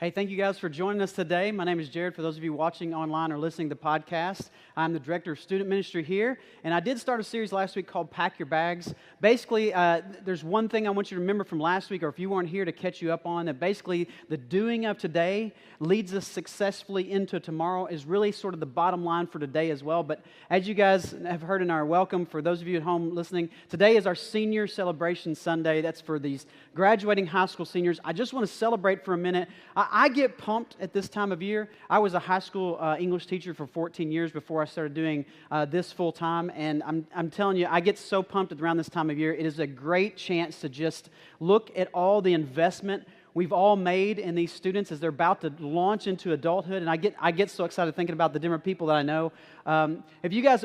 Hey, thank you guys for joining us today. My name is Jared. For those of you watching online or listening to the podcast, I'm the Director of Student Ministry here, and I did start a series last week called Pack Your Bags. Basically, there's one thing I want you to remember from last week, or if you weren't here, to catch you up on, that basically the doing of today leads us successfully into tomorrow is really sort of the bottom line for today as well. But as you guys have heard in our welcome, for those of you at home listening, today is our Senior Celebration Sunday. That's for these graduating high school seniors. I just want to celebrate for a minute. I get pumped at this time of year. I was a high school English teacher for 14 years before I started doing this full time, and I'm telling you, I get so pumped around this time of year. It is a great chance to just look at all the investment we've all made in these students as they're about to launch into adulthood, and I get so excited thinking about the different people that I know. If you guys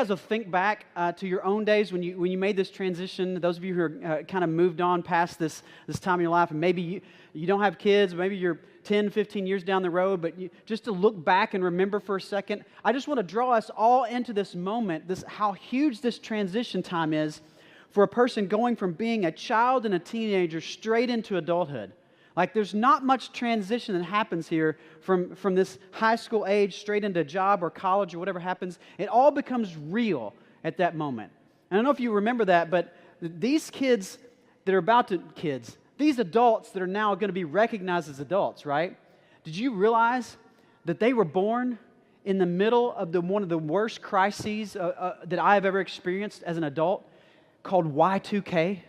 will think back to your own days when you made this transition, those of you who are kind of moved on past this time in your life, and maybe you don't have kids, maybe you're 10, 15 years down the road, but just to look back and remember for a second, I just want to draw us all into this moment, how huge this transition time is for a person going from being a child and a teenager straight into adulthood. Like, there's not much transition that happens here from this high school age straight into job or college or whatever happens. It all becomes real at that moment. I don't know if you remember that, but these kids that are these adults that are now going to be recognized as adults, right? Did you realize that they were born in the middle of one of the worst crises that I have ever experienced as an adult, called Y2K?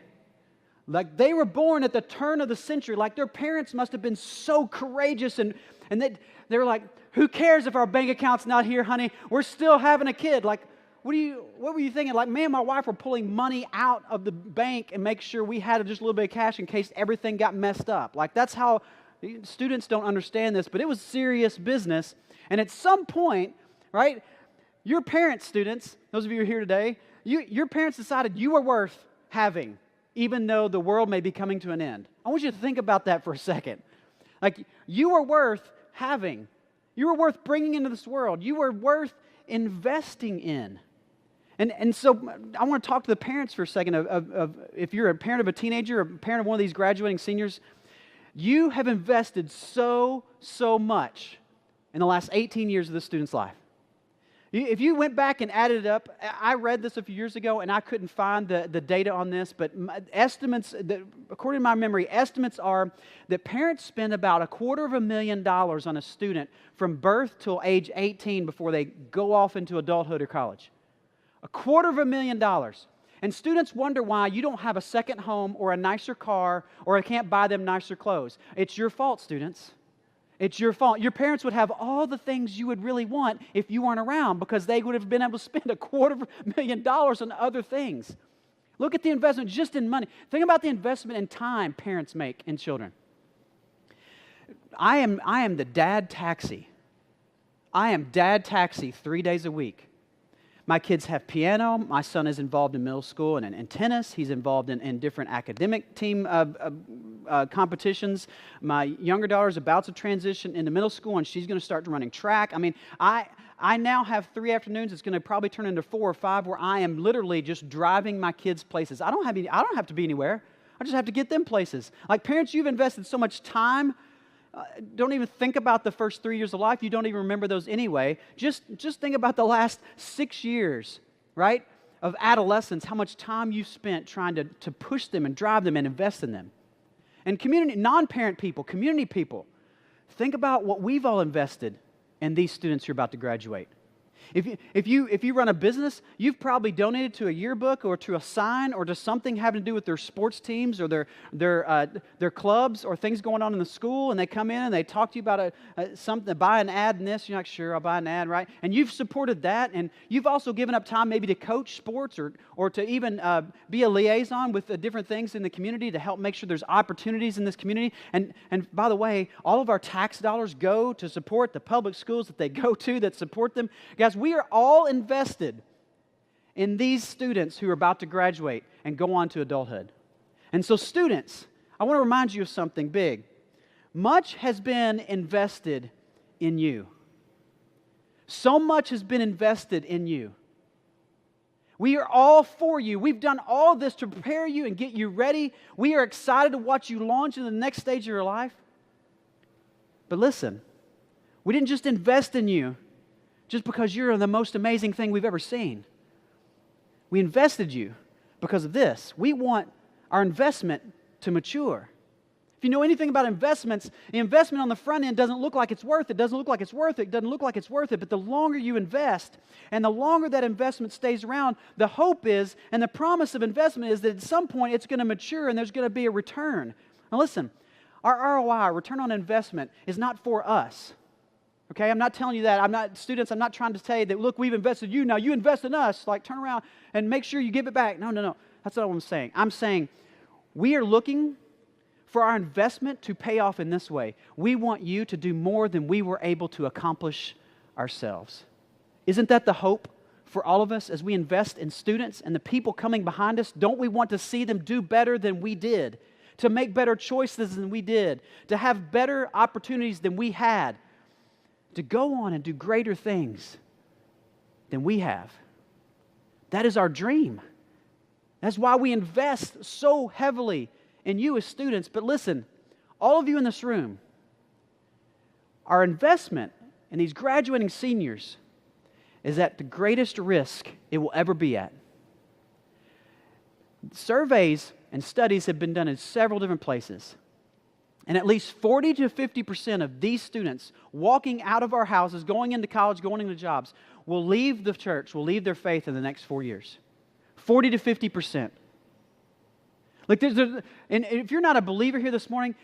Like, they were born at the turn of the century. Like, their parents must have been so courageous, and they were like, who cares if our bank account's not here, honey? We're still having a kid. Like, what were you thinking? Like, me and my wife were pulling money out of the bank and make sure we had just a little bit of cash in case everything got messed up. Like, that's how students don't understand this, but it was serious business. And at some point, right, your parents, students, those of you who are here today, your parents decided you were worth having, even though the world may be coming to an end. I want you to think about that for a second. Like, you were worth having. You were worth bringing into this world. You were worth investing in. And so I want to talk to the parents for a second of if you're a parent of a teenager or a parent of one of these graduating seniors, you have invested so much in the last 18 years of this student's life. If you went back and added it up, I read this a few years ago and I couldn't find the data on this, but estimates, according to my memory, estimates are that parents spend about $250,000 on a student from birth till age 18 before they go off into adulthood or college. $250,000. And students wonder why you don't have a second home or a nicer car or can't buy them nicer clothes. It's your fault, students. It's your fault. Your parents would have all the things you would really want if you weren't around, because they would have been able to spend $250,000 on other things. Look at the investment just in money. Think about the investment in time parents make in children. I am the dad taxi. I am dad taxi 3 days a week. My kids have piano. My son is involved in middle school and in tennis. He's involved in different academic team competitions. My younger daughter is about to transition into middle school, and she's going to start running track. I mean, I now have 3 afternoons. It's going to probably turn into 4 or 5 where I am literally just driving my kids places. I don't have to be anywhere. I just have to get them places. Like, parents, you've invested so much time. Don't even think about the first 3 years of life. You don't even remember those anyway. Just think about the last 6 years, right, of adolescence, how much time you spent trying to push them and drive them and invest in them. And non-parent people, community people, think about what we've all invested in these students who are about to graduate. If you run a business, you've probably donated to a yearbook or to a sign or to something having to do with their sports teams or their clubs or things going on in the school, and they come in and they talk to you about something, buy an ad in this. You're like, sure, I'll buy an ad, right? And you've supported that, and you've also given up time maybe to coach sports or to even be a liaison with different things in the community to help make sure there's opportunities in this community. And by the way, all of our tax dollars go to support the public schools that they go to that support them. Guys, we are all invested in these students who are about to graduate and go on to adulthood. And so, students, I want to remind you of something big. Much has been invested in you. So much has been invested in you. We are all for you. We've done all this to prepare you and get you ready. We are excited to watch you launch into the next stage of your life. But listen, we didn't just invest in you just because you're the most amazing thing we've ever seen. We invested you because of this. We want our investment to mature. If you know anything about investments, the investment on the front end doesn't look like it's worth it, doesn't look like it's worth it, doesn't look like it's worth it, but the longer you invest and the longer that investment stays around, the hope is and the promise of investment is that at some point it's going to mature and there's going to be a return. Now listen, our ROI, return on investment, is not for us. Okay, I'm not telling you that. Students, I'm not trying to say that, look, we've invested you, now you invest in us. Like, turn around and make sure you give it back. No. That's not what I'm saying. I'm saying we are looking for our investment to pay off in this way. We want you to do more than we were able to accomplish ourselves. Isn't that the hope for all of us as we invest in students and the people coming behind us? Don't we want to see them do better than we did, to make better choices than we did, to have better opportunities than we had, to go on and do greater things than we have? That is our dream. That's why we invest so heavily in you as students. But listen, all of you in this room, our investment in these graduating seniors is at the greatest risk it will ever be at. Surveys and studies have been done in several different places. And at least 40 to 50% of these students walking out of our houses, going into college, going into jobs, will leave the church, will leave their faith in the next 4 years. 40 to 50%. Like, and if you're not a believer here this morning,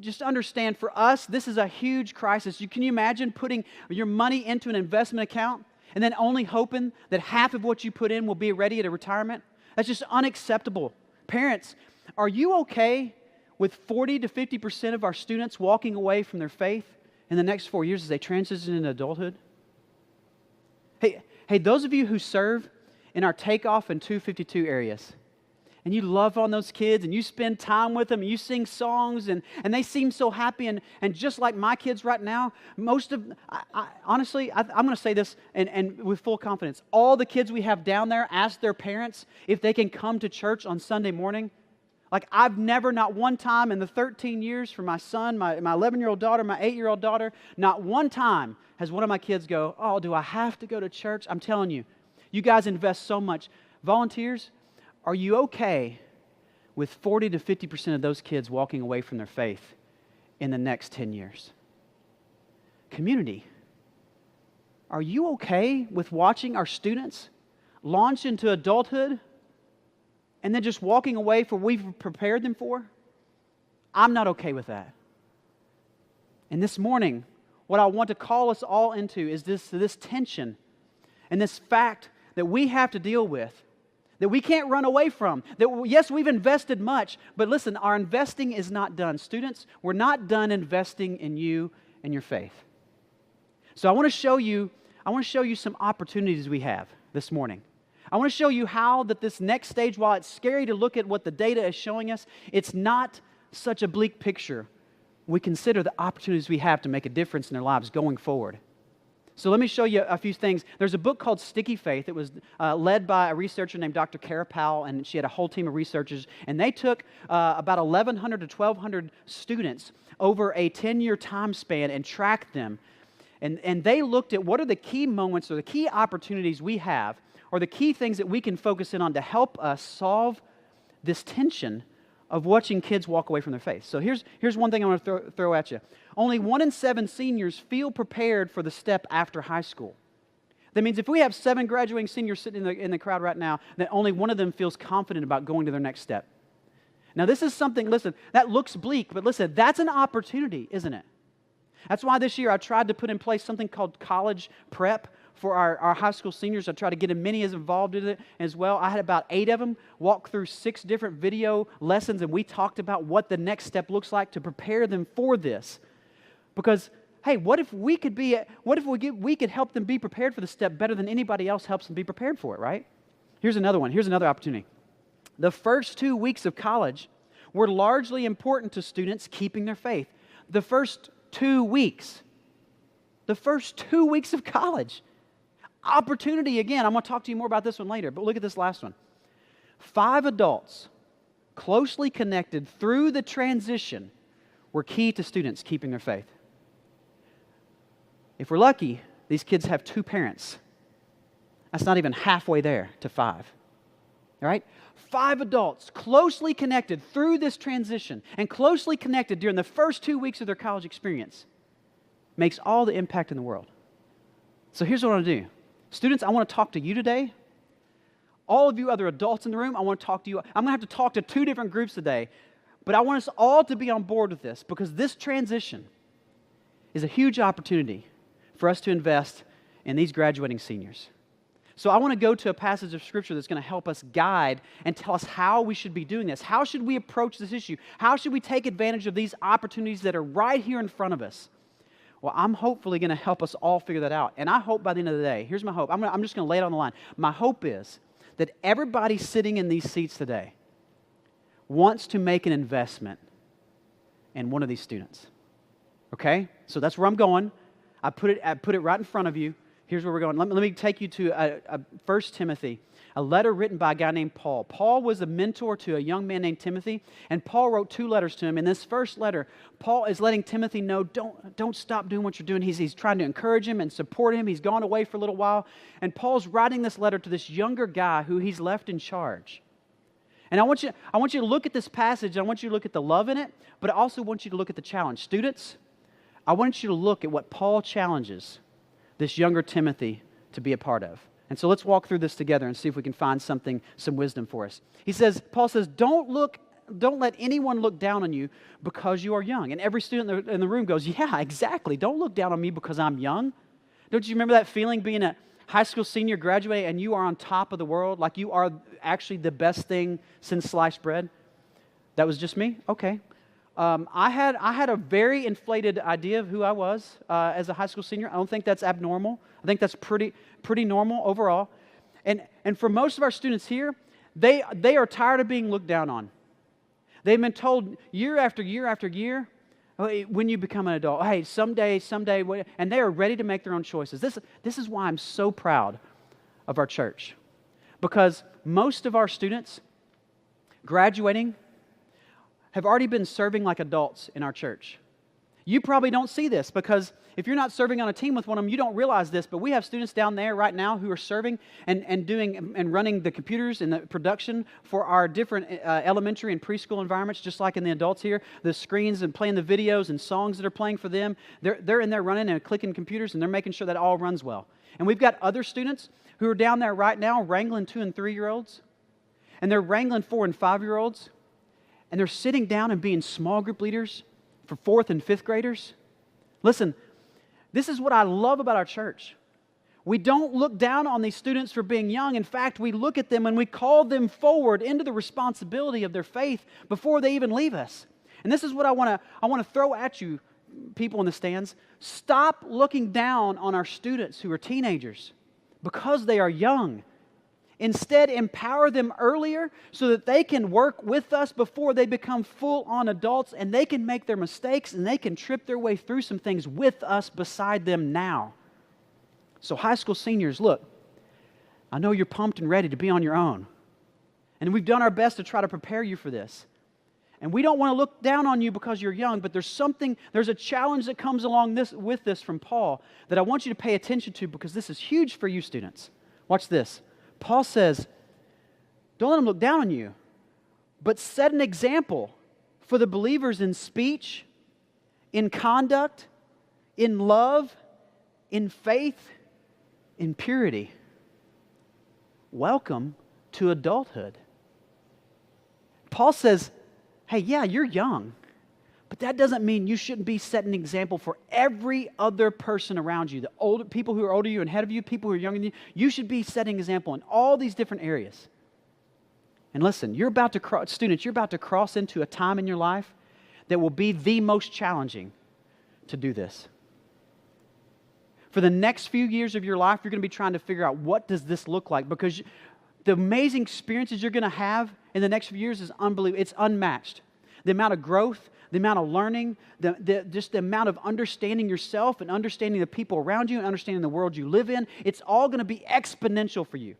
just understand, for us, this is a huge crisis. Can you imagine putting your money into an investment account and then only hoping that half of what you put in will be ready at a retirement? That's just unacceptable. Parents, are you okay with 40 to 50% of our students walking away from their faith in the next 4 years as they transition into adulthood? Hey, those of you who serve in our Takeoff and 252 areas, and you love on those kids, and you spend time with them, and you sing songs, and they seem so happy, and just like my kids right now, honestly, I'm going to say this and with full confidence, all the kids we have down there ask their parents if they can come to church on Sunday morning. Like, I've never, not one time in the 13 years for my son, my 11-year-old daughter, my 8-year-old daughter, not one time has one of my kids go, oh, do I have to go to church? I'm telling you, you guys invest so much. Volunteers, are you okay with 40 to 50% of those kids walking away from their faith in the next 10 years? Community, are you okay with watching our students launch into adulthood and then just walking away from what we've prepared them for? I'm not okay with that. And this morning, what I want to call us all into is this tension and this fact that we have to deal with, that we can't run away from. That, yes, we've invested much, but listen, our investing is not done. Students, we're not done investing in you and your faith. So I want to show you some opportunities we have this morning. I want to show you how that this next stage, while it's scary to look at what the data is showing us, it's not such a bleak picture. We consider the opportunities we have to make a difference in their lives going forward. So let me show you a few things. There's a book called Sticky Faith. It was led by a researcher named Dr. Kara Powell, and she had a whole team of researchers. And they took about 1,100 to 1,200 students over a 10-year time span and tracked them. And they looked at what are the key moments or the key opportunities we have, or the key things that we can focus in on to help us solve this tension of watching kids walk away from their faith. So here's one thing I want to throw at you. Only 1 in 7 seniors feel prepared for the step after high school. That means if we have 7 graduating seniors sitting in the crowd right now, that only one of them feels confident about going to their next step. Now this is something, listen, that looks bleak, but listen, that's an opportunity, isn't it? That's why this year I tried to put in place something called college prep for our high school seniors. I tried to get as many as involved in it as well. I had about 8 of them walk through 6 different video lessons, and we talked about what the next step looks like to prepare them for this. Because, hey, what if we could help them be prepared for the step better than anybody else helps them be prepared for it, right? Here's another one. Here's another opportunity. The first 2 weeks of college were largely important to students keeping their faith. The first 2 weeks. The first 2 weeks of college. Opportunity again. I'm going to talk to you more about this one later, but look at this last one. 5 adults closely connected through the transition were key to students keeping their faith. If we're lucky, these kids have 2 parents. That's not even halfway there to 5. All right? 5 adults closely connected through this transition and closely connected during the first 2 weeks of their college experience makes all the impact in the world. So here's what I want to do. Students, I want to talk to you today. All of you other adults in the room, I want to talk to you. I'm going to have to talk to 2 different groups today, but I want us all to be on board with this because this transition is a huge opportunity for us to invest in these graduating seniors. So I want to go to a passage of Scripture that's going to help us guide and tell us how we should be doing this. How should we approach this issue? How should we take advantage of these opportunities that are right here in front of us? Well, I'm hopefully going to help us all figure that out. And I hope by the end of the day, here's my hope. I'm just going to lay it on the line. My hope is that everybody sitting in these seats today wants to make an investment in one of these students. Okay? So that's where I'm going. I put it right in front of you. Here's where we're going. Let me take you to 1 Timothy, a letter written by a guy named Paul. Paul was a mentor to a young man named Timothy, and Paul wrote 2 letters to him. In this first letter, Paul is letting Timothy know, don't stop doing what you're doing. He's trying to encourage him and support him. He's gone away for a little while, and Paul's writing this letter to this younger guy who he's left in charge. And I want you to look at this passage, and I want you to look at the love in it, but I also want you to look at the challenge. Students, I want you to look at what Paul challenges this younger Timothy to be a part of. And so let's walk through this together and see if we can find some wisdom for us. Paul says, don't let anyone look down on you because you are young. And every student in the room goes, yeah, exactly. Don't look down on me because I'm young. Don't you remember that feeling being a high school senior graduate and you are on top of the world, like you are actually the best thing since sliced bread? That was just me? Okay. I had a very inflated idea of who I was as a high school senior. I don't think that's abnormal. I think that's pretty normal overall. And for most of our students here, they are tired of being looked down on. They've been told year after year after year, when you become an adult, hey, someday, and they are ready to make their own choices. This is why I'm so proud of our church. Because most of our students graduating have already been serving like adults in our church. You probably don't see this because if you're not serving on a team with one of them, you don't realize this, but we have students down there right now who are serving and doing and running the computers and the production for our different elementary and preschool environments, just like in the adults here, the screens and playing the videos and songs that are playing for them. They're in there running and clicking computers and they're making sure that all runs well. And we've got other students who are down there right now wrangling 2- and 3-year-olds, and they're wrangling 4- and 5-year-olds, and they're sitting down and being small group leaders for 4th and 5th graders. Listen, this is what I love about our church. We don't look down on these students for being young. In fact, we look at them and we call them forward into the responsibility of their faith before they even leave us. And this is what I want to throw at you, people in the stands. Stop looking down on our students who are teenagers because they are young. Instead, empower them earlier so that they can work with us before they become full-on adults and they can make their mistakes and they can trip their way through some things with us beside them now. So high school seniors, look, I know you're pumped and ready to be on your own. And we've done our best to try to prepare you for this. And we don't want to look down on you because you're young, but there's a challenge that comes along with this from Paul that I want you to pay attention to because this is huge for you students. Watch this. Paul says, don't let them look down on you, but set an example for the believers in speech, in conduct, in love, in faith, in purity. Welcome to adulthood. Paul says, hey, yeah, you're young, but that doesn't mean you shouldn't be setting an example for every other person around you. The older people who are older than you and ahead of you, people who are younger than you, you should be setting an example in all these different areas. And listen, students, you're about to cross into a time in your life that will be the most challenging to do this. For the next few years of your life, you're going to be trying to figure out what does this look like because the amazing experiences you're going to have in the next few years is unbelievable. It's unmatched. The amount of growth, the amount of learning, just the amount of understanding yourself and understanding the people around you and understanding the world you live in, it's all going to be exponential for you.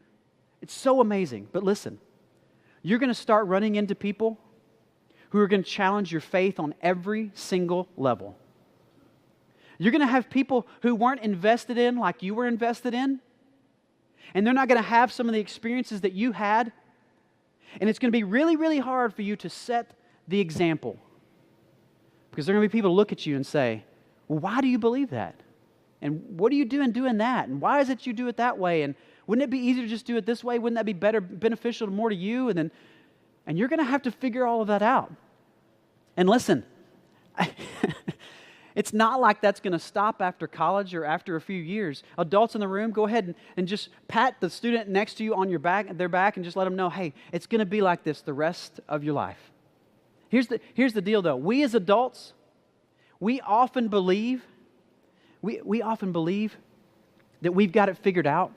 It's so amazing. But listen, you're going to start running into people who are going to challenge your faith on every single level. You're going to have people who weren't invested in like you were invested in. And they're not going to have some of the experiences that you had. And it's going to be really, really hard for you to set the example. Because there are going to be people who look at you and say, well, why do you believe that? And what are you doing that? And why is it you do it that way? And wouldn't it be easier to just do it this way? Wouldn't that be better, beneficial more to you? And you're going to have to figure all of that out. And listen, it's not like that's going to stop after college or after a few years. Adults in the room, go ahead and just pat the student next to you on their back and just let them know, hey, it's going to be like this the rest of your life. Here's the deal, though. We as adults, we often believe that we've got it figured out,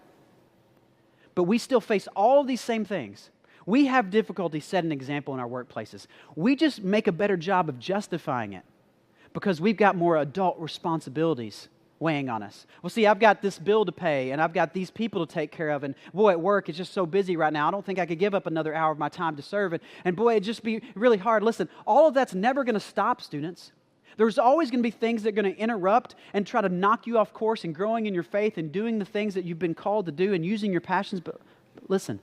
but we still face all of these same things. We have difficulty setting an example in our workplaces. We just make a better job of justifying it because we've got more adult responsibilities weighing on us. Well, see, I've got this bill to pay, and I've got these people to take care of, and boy, at work, it's just so busy right now. I don't think I could give up another hour of my time to serve it, and boy, it'd just be really hard. Listen, all of that's never going to stop, students. There's always going to be things that are going to interrupt and try to knock you off course and growing in your faith and doing the things that you've been called to do and using your passions. But listen,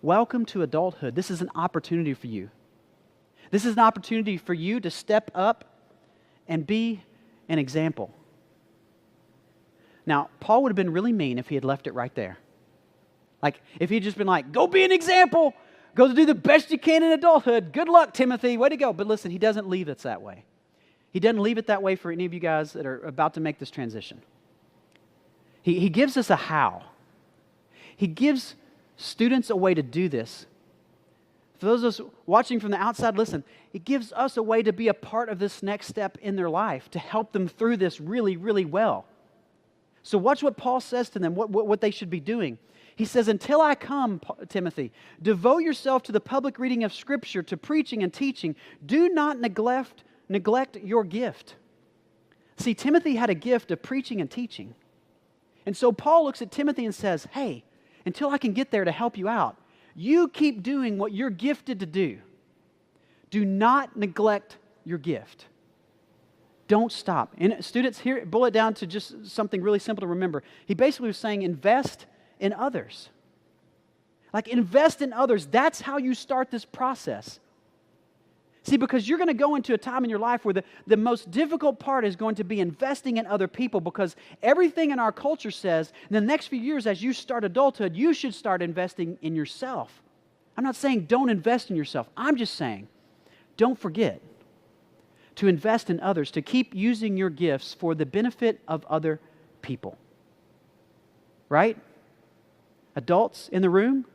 welcome to adulthood. This is an opportunity for you. This is an opportunity for you to step up and be an example. Now, Paul would have been really mean if he had left it right there. Like, if he'd just been like, go be an example. Go do the best you can in adulthood. Good luck, Timothy. Way to go. But listen, he doesn't leave it that way. He doesn't leave it that way for any of you guys that are about to make this transition. He gives us a how. He gives students a way to do this. For those of us watching from the outside, listen, it gives us a way to be a part of this next step in their life, to help them through this really, really well. So watch what Paul says to them, what they should be doing. He says, until I come, Timothy, devote yourself to the public reading of Scripture, to preaching and teaching. Do not neglect your gift. See, Timothy had a gift of preaching and teaching. And so Paul looks at Timothy and says, hey, until I can get there to help you out, you keep doing what you're gifted to do. Do not neglect your gift. Don't stop. And students, here, boil it down to just something really simple to remember. He basically was saying invest in others. Like invest in others. That's how you start this process. See, because you're going to go into a time in your life where the most difficult part is going to be investing in other people, because everything in our culture says in the next few years as you start adulthood, you should start investing in yourself. I'm not saying don't invest in yourself. I'm just saying don't forget to invest in others, to keep using your gifts for the benefit of other people. Right? Adults in the room?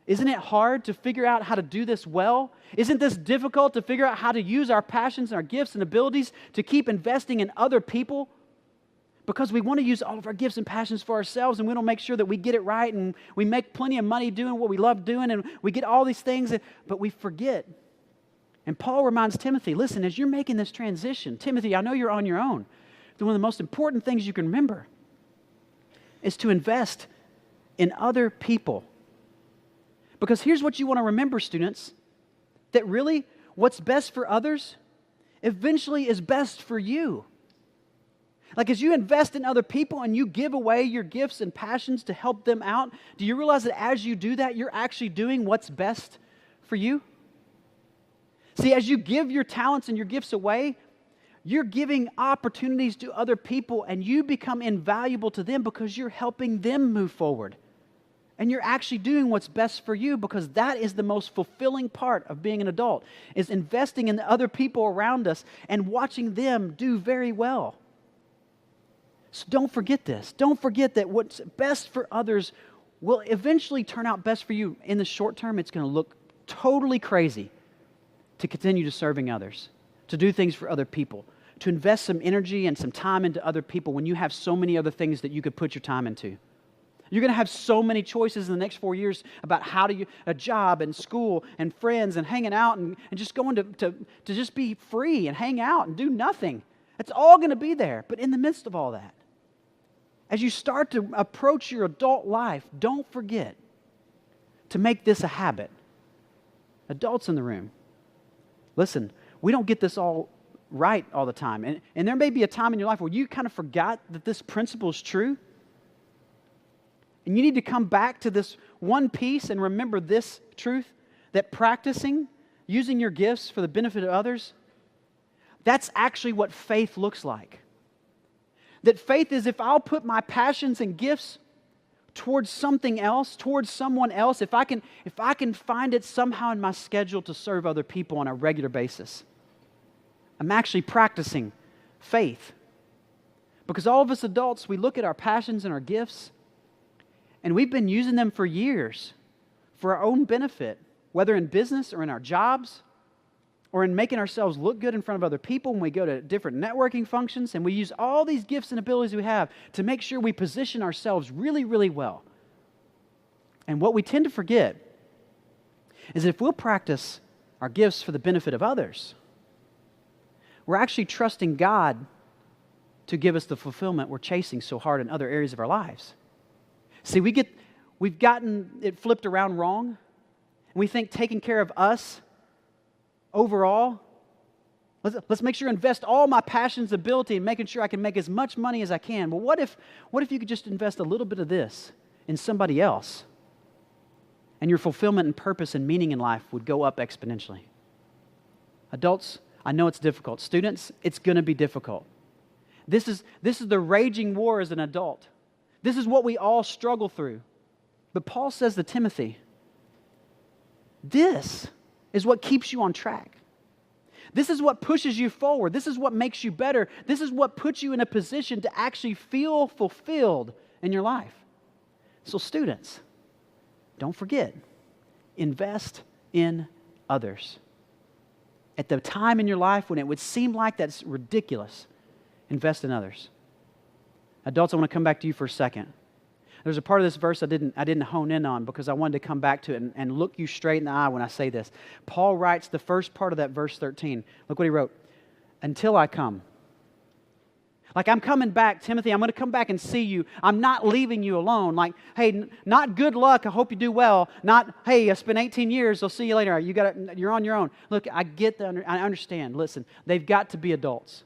Isn't it hard to figure out how to do this well? Isn't this difficult to figure out how to use our passions and our gifts and abilities to keep investing in other people? Because we want to use all of our gifts and passions for ourselves, and we don't make sure that we get it right, and we make plenty of money doing what we love doing, and we get all these things, but we forget. And Paul reminds Timothy, listen, as you're making this transition, Timothy, I know you're on your own. One of the most important things you can remember is to invest in other people. Because here's what you want to remember, students, that really what's best for others eventually is best for you. Like as you invest in other people and you give away your gifts and passions to help them out, do you realize that as you do that, you're actually doing what's best for you? See, as you give your talents and your gifts away, you're giving opportunities to other people, and you become invaluable to them because you're helping them move forward. And you're actually doing what's best for you, because that is the most fulfilling part of being an adult, is investing in the other people around us and watching them do very well. So don't forget this. Don't forget that what's best for others will eventually turn out best for you. In the short term, it's going to look totally crazy to continue to serving others, to do things for other people, to invest some energy and some time into other people when you have so many other things that you could put your time into. You're going to have so many choices in the next 4 years about how to a job and school and friends and hanging out and just going to just be free and hang out and do nothing. It's all going to be there. But in the midst of all that, as you start to approach your adult life, don't forget to make this a habit. Adults in the room, listen, we don't get this all right all the time. And there may be a time in your life where you kind of forgot that this principle is true. And you need to come back to this one piece and remember this truth, that practicing, using your gifts for the benefit of others, that's actually what faith looks like. That faith is if I'll put my passions and gifts towards something else, towards someone else, if I can find it somehow in my schedule to serve other people on a regular basis, I'm actually practicing faith. Because all of us adults, we look at our passions and our gifts, and we've been using them for years for our own benefit, whether in business or in our jobs, or in making ourselves look good in front of other people when we go to different networking functions, and we use all these gifts and abilities we have to make sure we position ourselves really, really well. And what we tend to forget is if we'll practice our gifts for the benefit of others, we're actually trusting God to give us the fulfillment we're chasing so hard in other areas of our lives. See, we've gotten it flipped around wrong, and we think taking care of us overall, let's make sure to invest all my passions, ability, and making sure I can make as much money as I can. Well, what if you could just invest a little bit of this in somebody else, and your fulfillment and purpose and meaning in life would go up exponentially? Adults, I know it's difficult. Students, it's going to be difficult. This is the raging war as an adult. This is what we all struggle through. But Paul says to Timothy, this is what keeps you on track. This is what pushes you forward. This is what makes you better. This is what puts you in a position to actually feel fulfilled in your life. So students, don't forget, invest in others. At the time in your life when it would seem like that's ridiculous, invest in others. Adults, I want to come back to you for a second. There's a part of this verse I didn't hone in on because I wanted to come back to it and look you straight in the eye when I say this. Paul writes the first part of that verse 13. Look what he wrote. Until I come. Like, I'm coming back, Timothy. I'm going to come back and see you. I'm not leaving you alone. Like, hey, not good luck. I hope you do well. Not, hey, I spent 18 years. I'll see you later. You're on your own. Look, I understand. Listen, they've got to be adults.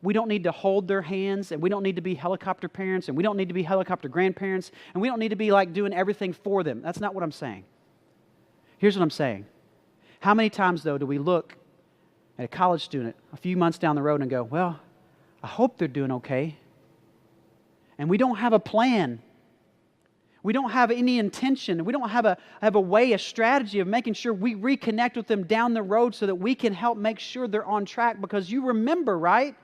We don't need to hold their hands, and we don't need to be helicopter parents, and we don't need to be helicopter grandparents, and we don't need to be like doing everything for them. That's not what I'm saying. Here's what I'm saying. How many times, though, do we look at a college student a few months down the road and go, well, I hope they're doing okay. And we don't have a plan. We don't have any intention. We don't have a way, a strategy of making sure we reconnect with them down the road so that we can help make sure they're on track. Because you remember, right?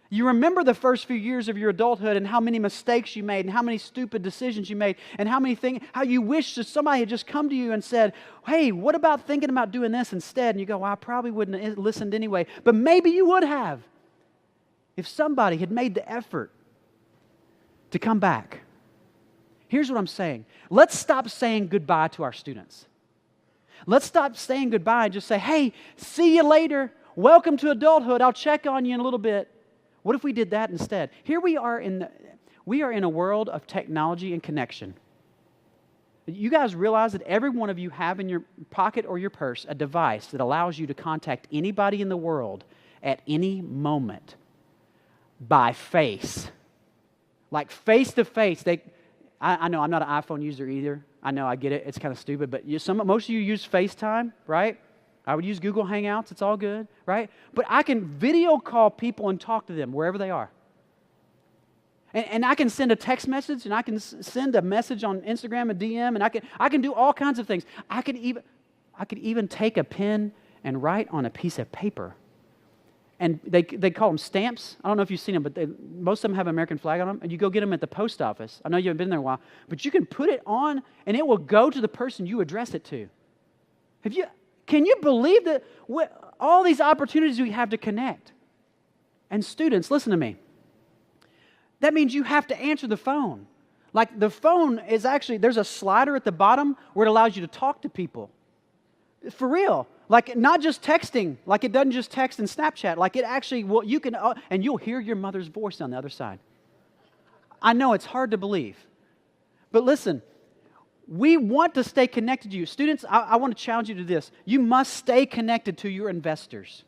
You remember the first few years of your adulthood and how many mistakes you made and how many stupid decisions you made and how you wish that somebody had just come to you and said, hey, what about thinking about doing this instead? And you go, well, I probably wouldn't have listened anyway. But maybe you would have if somebody had made the effort to come back. Here's what I'm saying. Let's stop saying goodbye to our students. Let's stop saying goodbye and just say, hey, see you later. Welcome to adulthood. I'll check on you in a little bit. What if we did that instead? Here we are in a world of technology and connection. You guys realize that every one of you have in your pocket or your purse a device that allows you to contact anybody in the world at any moment by face. Like face to face. I know I'm not an iPhone user either. I know, I get it. It's kind of stupid, but most of you use FaceTime, right? I would use Google Hangouts. It's all good, right? But I can video call people and talk to them wherever they are. And I can send a text message, and I can send a message on Instagram, a DM, and I can do all kinds of things. I could even take a pen and write on a piece of paper. And they call them stamps. I don't know if you've seen them, but most of them have an American flag on them. And you go get them at the post office. I know you haven't been there a while, but you can put it on, and it will go to the person you address it to. Can you believe that all these opportunities we have to connect? And students, listen to me. That means you have to answer the phone. Like the phone is actually, there's a slider at the bottom where it allows you to talk to people. For real. Like not just texting. Like it doesn't just text and Snapchat. Like it actually, you can, and you'll hear your mother's voice on the other side. I know it's hard to believe. But listen, we want to stay connected to you. Students, I want to challenge you to this. You must stay connected to your investors.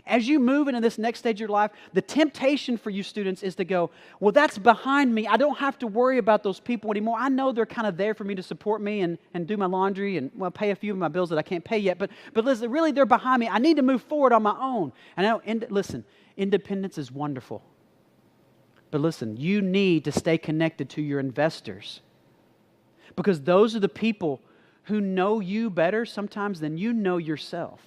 As you move into this next stage of your life, the temptation for you students is to go, well, that's behind me. I don't have to worry about those people anymore. I know they're kind of there for me to support me and do my laundry and, well, pay a few of my bills that I can't pay yet. But listen, really, they're behind me. I need to move forward on my own. And I know, listen, independence is wonderful. But listen, you need to stay connected to your investors, because those are the people who know you better sometimes than you know yourself.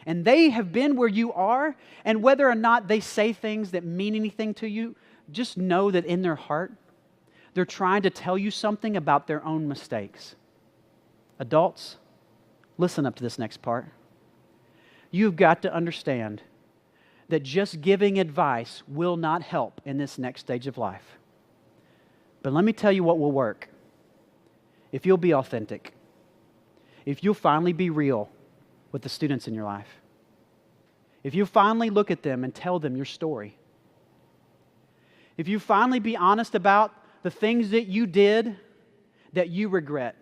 And they have been where you are, and whether or not they say things that mean anything to you, just know that in their heart, they're trying to tell you something about their own mistakes. Adults, listen up to this next part. You've got to understand that just giving advice will not help in this next stage of life. But let me tell you what will work. If you'll be authentic, if you'll finally be real with the students in your life, if you finally look at them and tell them your story, if you finally be honest about the things that you did that you regret,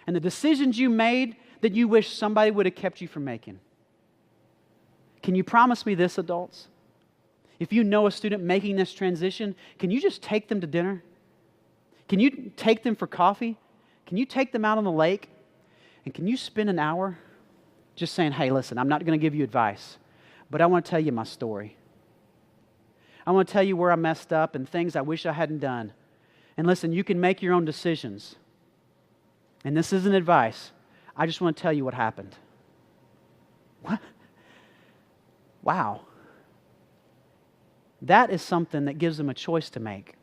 and the decisions you made that you wish somebody would have kept you from making. Can you promise me this, adults? If you know a student making this transition, can you just take them to dinner? Can you take them for coffee? Can you take them out on the lake? And can you spend an hour just saying, hey, listen, I'm not going to give you advice, but I want to tell you my story. I want to tell you where I messed up and things I wish I hadn't done. And listen, you can make your own decisions. And this isn't advice. I just want to tell you what happened. What? Wow. That is something that gives them a choice to make.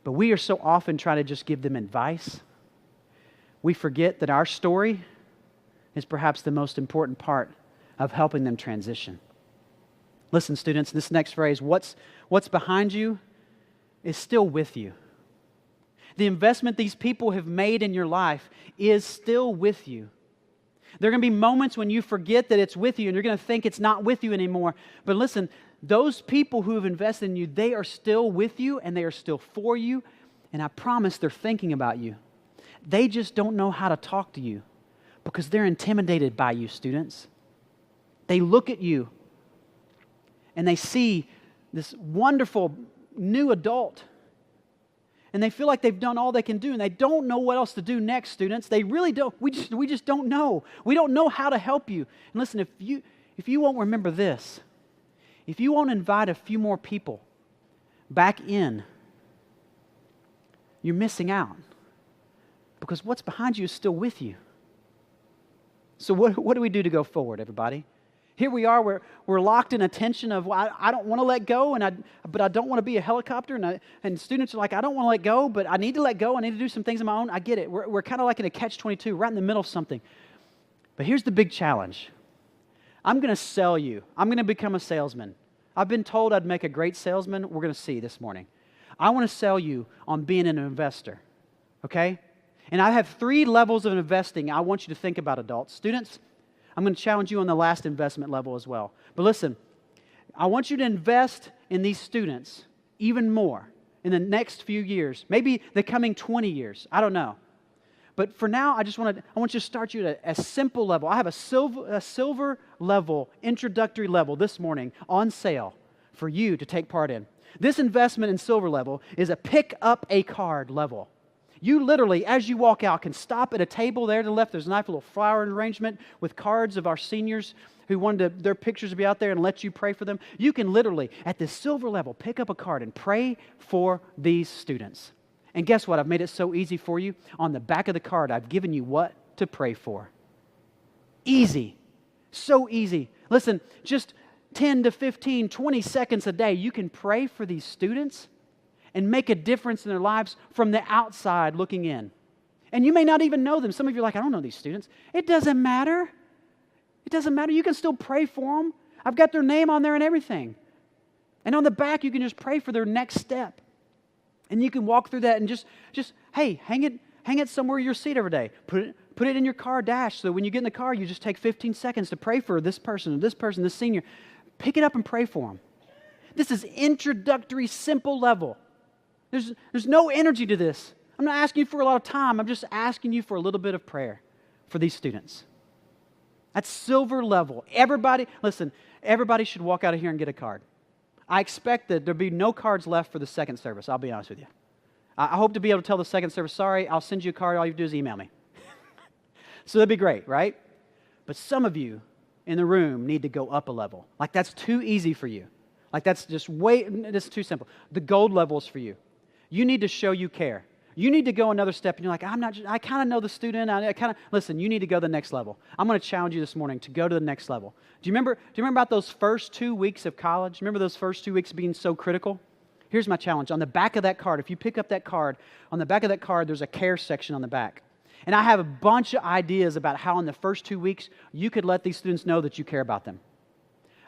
But we are so often trying to just give them advice. We forget that our story is perhaps the most important part of helping them transition. Listen, students, this next phrase, what's behind you is still with you. The investment these people have made in your life is still with you. There are going to be moments when you forget that it's with you and you're going to think it's not with you anymore. But listen, those people who have invested in you, they are still with you and they are still for you. And I promise they're thinking about you. They just don't know how to talk to you because they're intimidated by you, students. They look at you and they see this wonderful new adult. And they feel like they've done all they can do, and they don't know what else to do next, students. They really don't. We just don't know. We don't know how to help you. And listen, if you won't remember this, if you won't invite a few more people back in, you're missing out. Because what's behind you is still with you. So what do we do to go forward, everybody? Here we are, we're locked in a tension of, well, I don't want to let go, but I don't want to be a helicopter. And students are like, I don't want to let go, but I need to let go. I need to do some things on my own. I get it. We're kind of like in a catch-22, right in the middle of something. But here's the big challenge. I'm going to sell you. I'm going to become a salesman. I've been told I'd make a great salesman. We're going to see this morning. I want to sell you on being an investor, okay? And I have 3 levels of investing I want you to think about, adults. Students, I'm going to challenge you on the last investment level as well. But listen, I want you to invest in these students even more in the next few years, maybe the coming 20 years. I don't know. But for now, I want you to start you at a simple level. I have a silver level, introductory level this morning on sale for you to take part in. This investment in silver level is a pick up a card level. You literally, as you walk out, can stop at a table there to the left. There's a nice little flower arrangement with cards of our seniors who wanted their pictures to be out there and let you pray for them. You can literally, at this silver level, pick up a card and pray for these students. And guess what? I've made it so easy for you. On the back of the card, I've given you what to pray for. Easy. So easy. Listen, just 10 to 15, 20 seconds a day, you can pray for these students and make a difference in their lives from the outside looking in. And you may not even know them. Some of you are like, I don't know these students. It doesn't matter. It doesn't matter. You can still pray for them. I've got their name on there and everything. And on the back, you can just pray for their next step. And you can walk through that and just hey, hang it somewhere in your seat every day. Put it in your car dash so when you get in the car, you just take 15 seconds to pray for this person, this senior. Pick it up and pray for them. This is introductory, simple level. There's no energy to this. I'm not asking you for a lot of time. I'm just asking you for a little bit of prayer for these students. That's silver level. Everybody, listen, everybody should walk out of here and get a card. I expect that there'll be no cards left for the second service, I'll be honest with you. I hope to be able to tell the second service, sorry, I'll send you a card, all you have to do is email me. So that'd be great, right? But some of you in the room need to go up a level. Like that's too easy for you. Like that's too simple. The gold level is for you. You need to show you care. You need to go another step, and you're like, I kind of know the student. Listen, you need to go to the next level. I'm going to challenge you this morning to go to the next level. Do you remember about those first 2 weeks of college? Remember those first 2 weeks being so critical? Here's my challenge. On the back of that card, if you pick up that card, on the back of that card, there's a care section on the back. And I have a bunch of ideas about how in the first 2 weeks, you could let these students know that you care about them.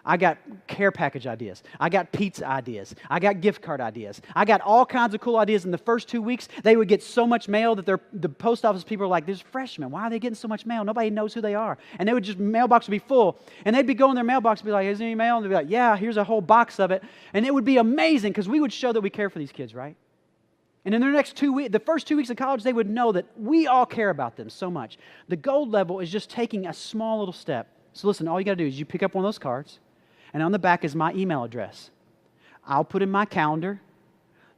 I got care package ideas. I got pizza ideas. I got gift card ideas. I got all kinds of cool ideas. In the first 2 weeks, they would get so much mail that the post office people are like, there's freshmen. Why are they getting so much mail? Nobody knows who they are. And they would just, mailbox would be full. And they'd be going in their mailbox and be like, is there any mail? And they'd be like, yeah, here's a whole box of it. And it would be amazing because we would show that we care for these kids, right? And in their next 2 weeks, the first 2 weeks of college, they would know that we all care about them so much. The gold level is just taking a small little step. So listen, all you got to do is you pick up one of those cards, and on the back is my email address. I'll put in my calendar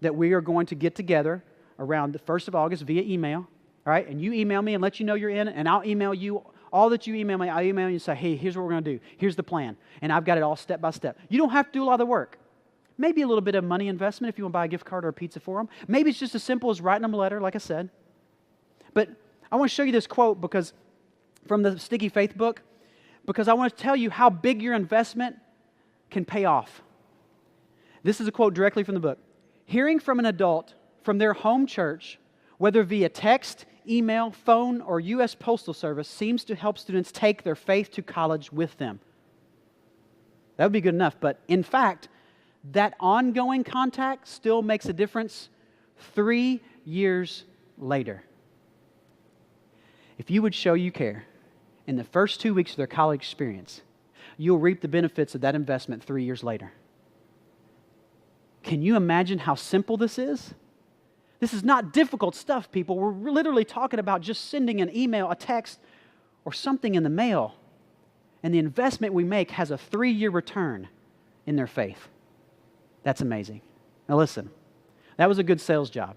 that we are going to get together around the 1st of August via email, all right? And you email me and let you know you're in, and I'll email you. All that you email me, I'll email you and say, hey, here's what we're going to do. Here's the plan. And I've got it all step by step. You don't have to do a lot of the work. Maybe a little bit of money investment if you want to buy a gift card or a pizza for them. Maybe it's just as simple as writing them a letter, like I said. But I want to show you this quote because from the Sticky Faith book, because I want to tell you how big your investment can pay off. This is a quote directly from the book. Hearing from an adult from their home church, whether via text, email, phone, or U.S. Postal Service, seems to help students take their faith to college with them. That would be good enough, but in fact, that ongoing contact still makes a difference 3 years later. If you would show you care in the first 2 weeks of their college experience, you'll reap the benefits of that investment 3 years later. Can you imagine how simple this is? This is not difficult stuff, people. We're literally talking about just sending an email, a text, or something in the mail. And the investment we make has a 3-year return in their faith. That's amazing. Now listen, that was a good sales job.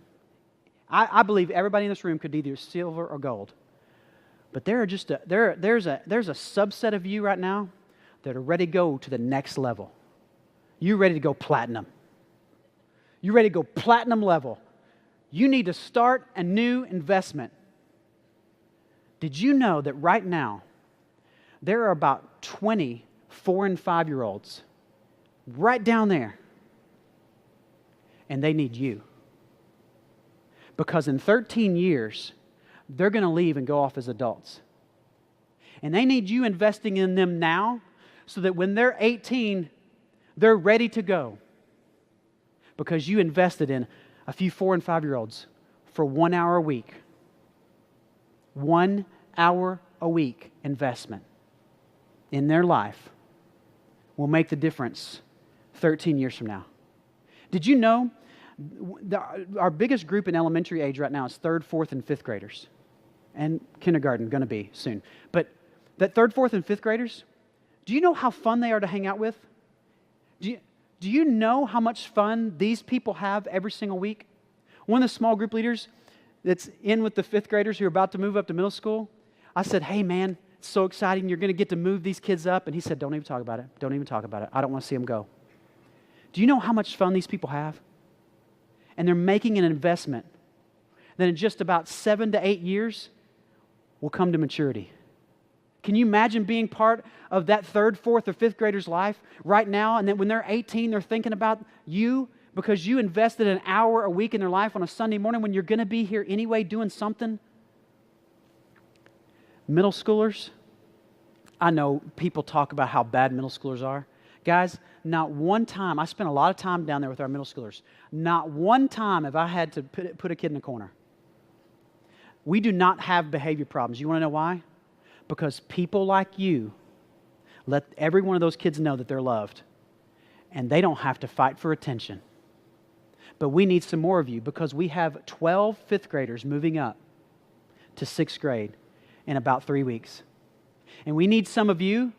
I believe everybody in this room could be either silver or gold. But there's a subset of you right now that are ready to go to the next level. You're ready to go platinum. You're ready to go platinum level. You need to start a new investment. Did you know that right now, there are about 20 4- and 5-year-olds right down there, and they need you. Because in 13 years, they're going to leave and go off as adults. And they need you investing in them now so that when they're 18, they're ready to go. Because you invested in a few 4- and 5-year-olds for 1 hour a week. 1 hour a week investment in their life will make the difference 13 years from now. Did you know our biggest group in elementary age right now is 3rd, 4th, and 5th graders? And kindergarten, going to be soon. But that 3rd, 4th, and 5th graders, do you know how fun they are to hang out with? Do you know how much fun these people have every single week? One of the small group leaders that's in with the 5th graders who are about to move up to middle school, I said, hey man, it's so exciting. You're going to get to move these kids up. And he said, don't even talk about it. Don't even talk about it. I don't want to see them go. Do you know how much fun these people have? And they're making an investment that in just about 7 to 8 years will come to maturity. Can you imagine being part of that 3rd, 4th, or 5th grader's life right now, and then when they're 18, they're thinking about you because you invested an hour a week in their life on a Sunday morning when you're going to be here anyway doing something? Middle schoolers, I know people talk about how bad middle schoolers are. Guys, not one time, I spent a lot of time down there with our middle schoolers, not one time have I had to put a kid in a corner. We do not have behavior problems. You want to know why? Because people like you let every one of those kids know that they're loved, and they don't have to fight for attention. But we need some more of you because we have 12 5th graders moving up to 6th grade in about 3 weeks. And we need some of you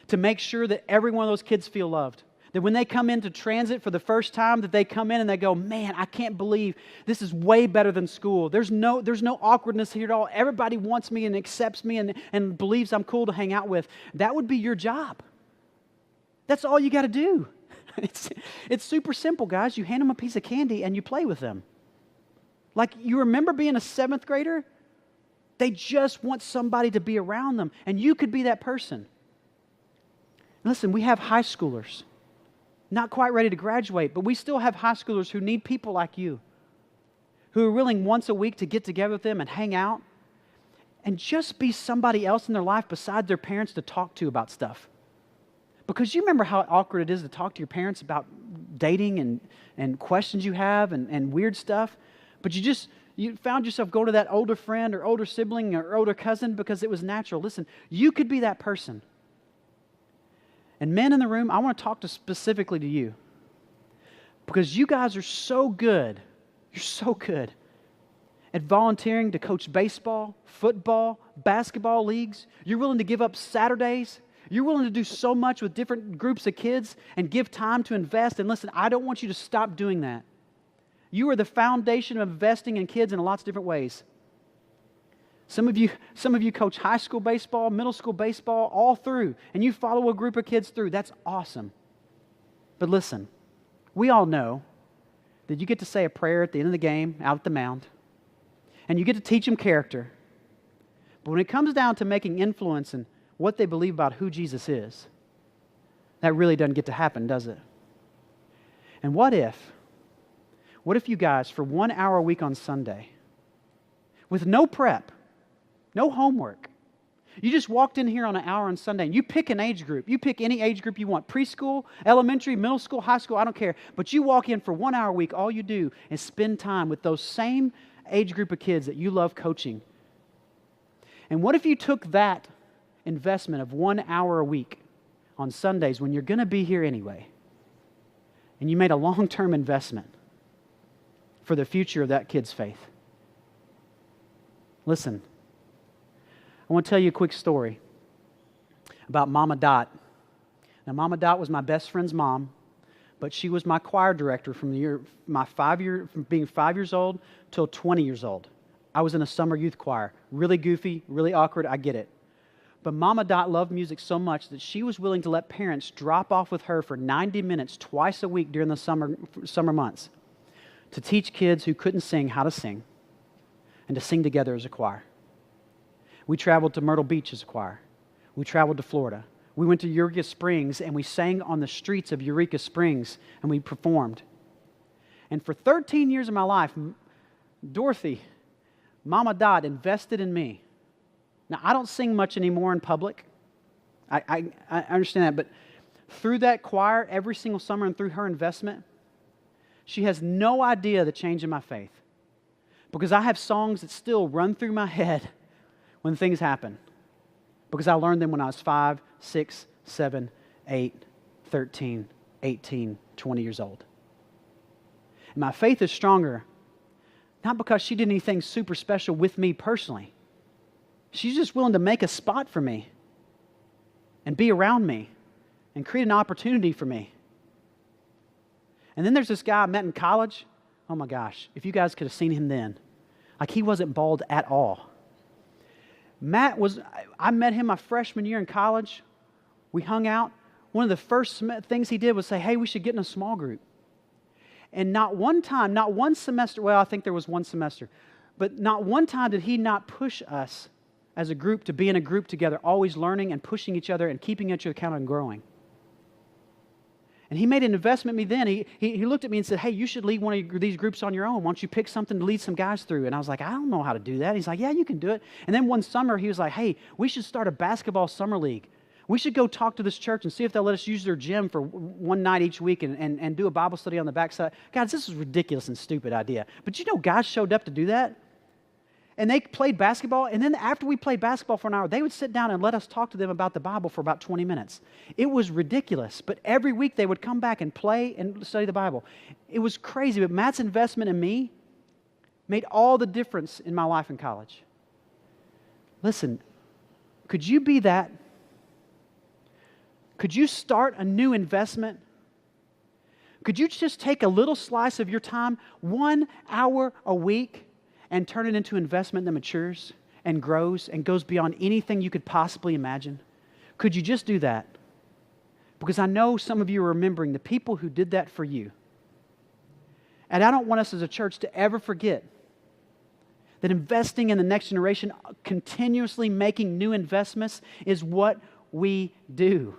to make sure that every one of those kids feel loved. That when they come into transit for the first time, that they come in and they go, man, I can't believe this is way better than school. There's no awkwardness here at all. Everybody wants me and accepts me and believes I'm cool to hang out with. That would be your job. That's all you got to do. It's super simple, guys. You hand them a piece of candy and you play with them. Like, you remember being a 7th grader? They just want somebody to be around them, and you could be that person. Listen, we have high schoolers, not quite ready to graduate, but we still have high schoolers who need people like you, who are willing once a week to get together with them and hang out and just be somebody else in their life besides their parents to talk to about stuff. Because you remember how awkward it is to talk to your parents about dating and questions you have and weird stuff, but you found yourself going to that older friend or older sibling or older cousin because it was natural. Listen, you could be that person. And men in the room, I want to talk specifically to you because you guys are so good. You're so good at volunteering to coach baseball, football, basketball leagues. You're willing to give up Saturdays. You're willing to do so much with different groups of kids and give time to invest. And listen, I don't want you to stop doing that. You are the foundation of investing in kids in lots of different ways. Some of you coach high school baseball, middle school baseball, all through, and you follow a group of kids through. That's awesome. But listen, we all know that you get to say a prayer at the end of the game, out at the mound, and you get to teach them character. But when it comes down to making influence in what they believe about who Jesus is, that really doesn't get to happen, does it? And what if you guys, for 1 hour a week on Sunday, with no prep, no homework, you just walked in here on an hour on Sunday and you pick an age group. You pick any age group you want, preschool, elementary, middle school, high school, I don't care. But you walk in for 1 hour a week, all you do is spend time with those same age group of kids that you love coaching. And what if you took that investment of 1 hour a week on Sundays when you're going to be here anyway, and you made a long-term investment for the future of that kid's faith? Listen, I want to tell you a quick story about Mama Dot. Now, Mama Dot was my best friend's mom, but she was my choir director from from being 5 years old till 20 years old. I was in a summer youth choir. Really goofy, really awkward, I get it. But Mama Dot loved music so much that she was willing to let parents drop off with her for 90 minutes twice a week during the summer months to teach kids who couldn't sing how to sing and to sing together as a choir. We traveled to Myrtle Beach as a choir. We traveled to Florida. We went to Eureka Springs and we sang on the streets of Eureka Springs and we performed. And for 13 years of my life, Dorothy, Mama Dot invested in me. Now, I don't sing much anymore in public. I understand that, but through that choir every single summer and through her investment, she has no idea the change in my faith. Because I have songs that still run through my head when things happen. Because I learned them when I was 5, 6, 7, 8, 13, 18, 20 years old. And my faith is stronger, not because she did anything super special with me personally. She's just willing to make a spot for me and be around me and create an opportunity for me. And then there's this guy I met in college. Oh my gosh, if you guys could have seen him then. Like, he wasn't bald at all. I met him my freshman year in college. We hung out. One of the first things he did was say, hey, we should get in a small group. And not one time, not one semester, well, I think there was one semester, but not one time did he not push us as a group to be in a group together, always learning and pushing each other and keeping each other accountable and growing. And he made an investment in me then. He looked at me and said, hey, you should lead one of these groups on your own. Why don't you pick something to lead some guys through? And I was like, I don't know how to do that. He's like, yeah, you can do it. And then one summer, he was like, hey, we should start a basketball summer league. We should go talk to this church and see if they'll let us use their gym for one night each week and do a Bible study on the backside. Guys, this is a ridiculous and stupid idea. But you know, guys showed up to do that. And they played basketball, and then after we played basketball for an hour, they would sit down and let us talk to them about the Bible for about 20 minutes. It was ridiculous, but every week they would come back and play and study the Bible. It was crazy, but Matt's investment in me made all the difference in my life in college. Listen, Could you be that? Could you start a new investment? Could you just take a little slice of your time, 1 hour a week, and turn it into investment that matures and grows and goes beyond anything you could possibly imagine? Could you just do that? Because I know some of you are remembering the people who did that for you. And I don't want us as a church to ever forget that investing in the next generation, continuously making new investments, is what we do.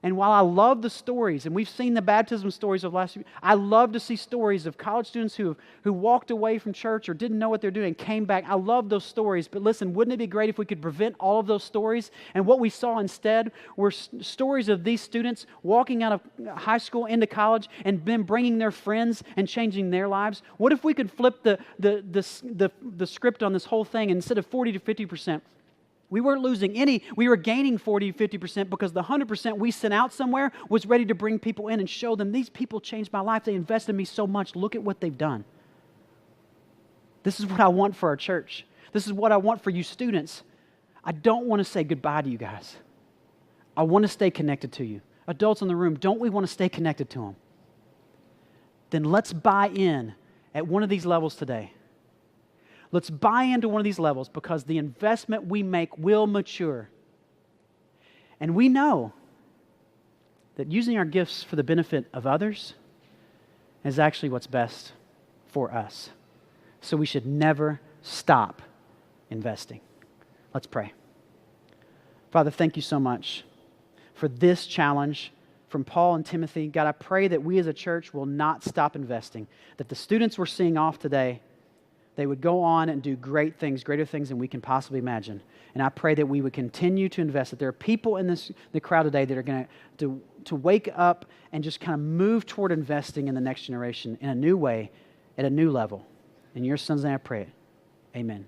And while I love the stories, and we've seen the baptism stories of last year, I love to see stories of college students who walked away from church or didn't know what they're doing and came back. I love those stories. But listen, wouldn't it be great if we could prevent all of those stories? And what we saw instead were stories of these students walking out of high school into college and then bringing their friends and changing their lives. What if we could flip the script on this whole thing, and instead of 40 to 50%, we weren't losing any, we were gaining 40 to 50% because the 100% we sent out somewhere was ready to bring people in and show them, these people changed my life. They invested in me so much. Look at what they've done. This is what I want for our church. This is what I want for you students. I don't want to say goodbye to you guys. I want to stay connected to you. Adults in the room, don't we want to stay connected to them? Then let's buy in at one of these levels today. Let's buy into one of these levels, because the investment we make will mature. And we know that using our gifts for the benefit of others is actually what's best for us. So we should never stop investing. Let's pray. Father, thank you so much for this challenge from Paul and Timothy. God, I pray that we as a church will not stop investing, that the students we're seeing off today, they would go on and do great things, greater things than we can possibly imagine. And I pray that we would continue to invest, that there are people in the crowd today that are going to wake up and just kind of move toward investing in the next generation in a new way, at a new level. In your son's name I pray it. Amen.